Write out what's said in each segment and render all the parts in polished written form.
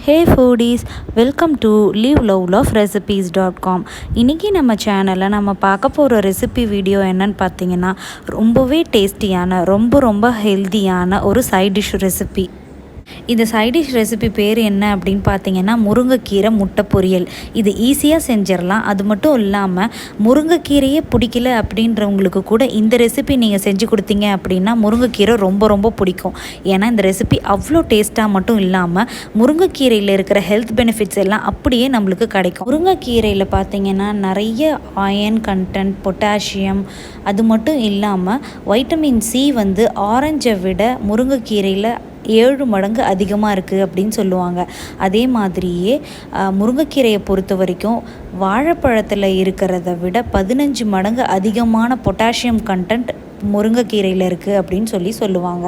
Hey foodies, welcome to liveloveloverecipes.com. இன்றைக்கி நம்ம சேனலில் நம்ம பார்க்க போகிற ரெசிபி வீடியோ என்னன்னு பார்த்தீங்கன்னா ரொம்பவே டேஸ்டியான ரொம்ப ஹெல்த்தியான ஒரு சைட் டிஷ் ரெசிபி. இந்த சைட் டிஷ் ரெசிபி பேர் என்ன அப்படின்னு பார்த்தீங்கன்னா முருங்கைக்கீரை முட்டை பொரியல். இது ஈஸியாக செஞ்சிடலாம். அது மட்டும் இல்லாமல் முருங்கைக்கீரையே பிடிக்கல அப்படின்றவங்களுக்கு கூட இந்த ரெசிபி நீங்கள் செஞ்சு கொடுத்தீங்க அப்படின்னா முருங்கைக்கீரை ரொம்ப பிடிக்கும். ஏன்னா இந்த ரெசிபி அவ்வளோ டேஸ்ட்டாக மட்டும் இல்லாமல் முருங்கைக்கீரையில் இருக்கிற ஹெல்த் பெனிஃபிட்ஸ் எல்லாம் அப்படியே நம்மளுக்கு கிடைக்கும். முருங்கைக்கீரையில் பார்த்தீங்கன்னா நிறைய அயன் கண்டென்ட், பொட்டாசியம், அது மட்டும் இல்லாமல் வைட்டமின் சி வந்து ஆரஞ்சை விட முருங்கைக்கீரையில் 7 மடங்கு அதிகமாக இருக்குது அப்படின்னு சொல்லுவாங்க. அதே மாதிரியே முருங்கைக்கீரையை பொறுத்த வரைக்கும் வாழைப்பழத்தில் இருக்கிறத விட 15 மடங்கு அதிகமான பொட்டாசியம் கண்டென்ட் முருங்கைக்கீரையில் இருக்குது அப்படின்னு சொல்லுவாங்க.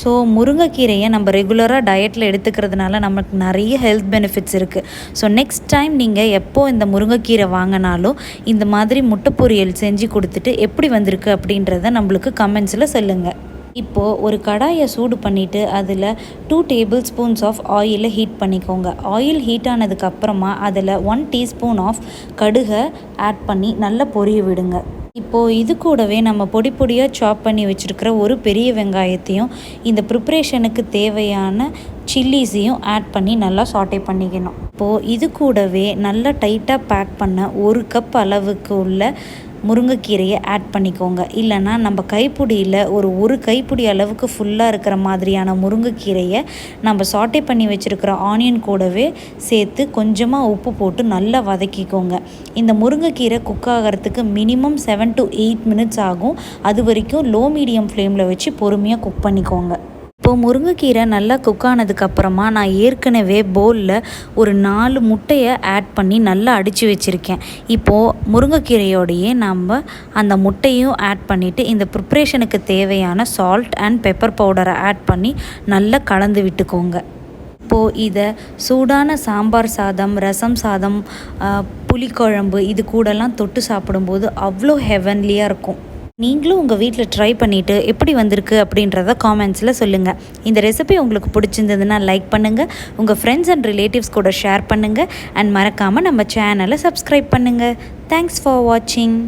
ஸோ முருங்கைக்கீரையை நம்ம ரெகுலராக டயட்டில் எடுத்துக்கிறதுனால நமக்கு நிறைய ஹெல்த் பெனிஃபிட்ஸ் இருக்குது. ஸோ நெக்ஸ்ட் டைம் நீங்கள் எப்போது இந்த முருங்கைக்கீரை வாங்கினாலும் இந்த மாதிரி முட்டை பொரியல் செஞ்சு கொடுத்துட்டு எப்படி வந்திருக்கு அப்படின்றத நம்மளுக்கு கமெண்ட்ஸில் சொல்லுங்கள். இப்போது ஒரு கடாயை சூடு பண்ணிவிட்டு அதில் 2 டேபிள் ஸ்பூன்ஸ் ஆஃப் ஆயிலை ஹீட் பண்ணிக்கோங்க. ஆயில் ஹீட் ஆனதுக்கப்புறமா அதில் 1 டீஸ்பூன் ஆஃப் கடுகை ஆட் பண்ணி நல்லா பொரிய விடுங்க. இப்போது இது கூடவே நம்ம பொடியாக சாப் பண்ணி வச்சுருக்கிற ஒரு பெரிய வெங்காயத்தையும் இந்த ப்ரிப்ரேஷனுக்கு தேவையான சில்லிஸையும் ஆட் பண்ணி நல்லா சாட்டே பண்ணிக்கணும். இப்போது இது கூடவே நல்லா டைட்டாக பேக் பண்ண 1 கப் அளவுக்கு உள்ள முருங்கைக்கீரையை ஆட் பண்ணிக்கோங்க. இல்லைனா நம்ம கைப்பிடியில் ஒரு கைப்பிடி அளவுக்கு ஃபுல்லாக இருக்கிற மாதிரியான முருங்கைக்கீரையை நம்ம சாட்டே பண்ணி வச்சுருக்கிற ஆனியன் கூடவே சேர்த்து கொஞ்சமாக உப்பு போட்டு நல்லா வதக்கிக்கோங்க. இந்த முருங்கைக்கீரை குக் ஆகிறதுக்கு மினிமம் 7 to 8 மினிட்ஸ் ஆகும். அது வரைக்கும் லோ மீடியம் ஃப்ளேமில் வச்சு பொறுமையாக குக் பண்ணிக்கோங்க. இப்போது முருங்கைக்கீரை நல்லா குக் ஆனதுக்கப்புறமா நான் ஏற்கனவே பவுலில் ஒரு 4 முட்டையை ஆட் பண்ணி நல்லா அடித்து வச்சுருக்கேன். இப்போது முருங்கைக்கீரையோடையே நம்ம அந்த முட்டையும் ஆட் பண்ணிவிட்டு இந்த ப்ரிப்ரேஷனுக்கு தேவையான சால்ட் அண்ட் பெப்பர் பவுடரை ஆட் பண்ணி நல்லா கலந்து விட்டுக்கோங்க. இப்போது இதை சூடான சாம்பார் சாதம், ரசம் சாதம், புளிக்குழம்பு இது கூடலாம் தொட்டு சாப்பிடும்போது அவ்வளோ ஹெவன்லியாக இருக்கும். நீங்களும் உங்கள் வீட்டில் ட்ரை பண்ணிவிட்டு எப்படி வந்திருக்கு அப்படின்றத காமெண்ட்ஸில் சொல்லுங்கள். இந்த ரெசிபி உங்களுக்கு பிடிச்சிருந்ததுன்னா லைக் பண்ணுங்கள், உங்கள் ஃப்ரெண்ட்ஸ் அண்ட் ரிலேட்டிவ்ஸ் கூட ஷேர் பண்ணுங்கள், அண்ட் மறக்காமல் நம்ம சேனலை சப்ஸ்கிரைப் பண்ணுங்கள். தேங்க்ஸ் ஃபார் வாட்சிங்.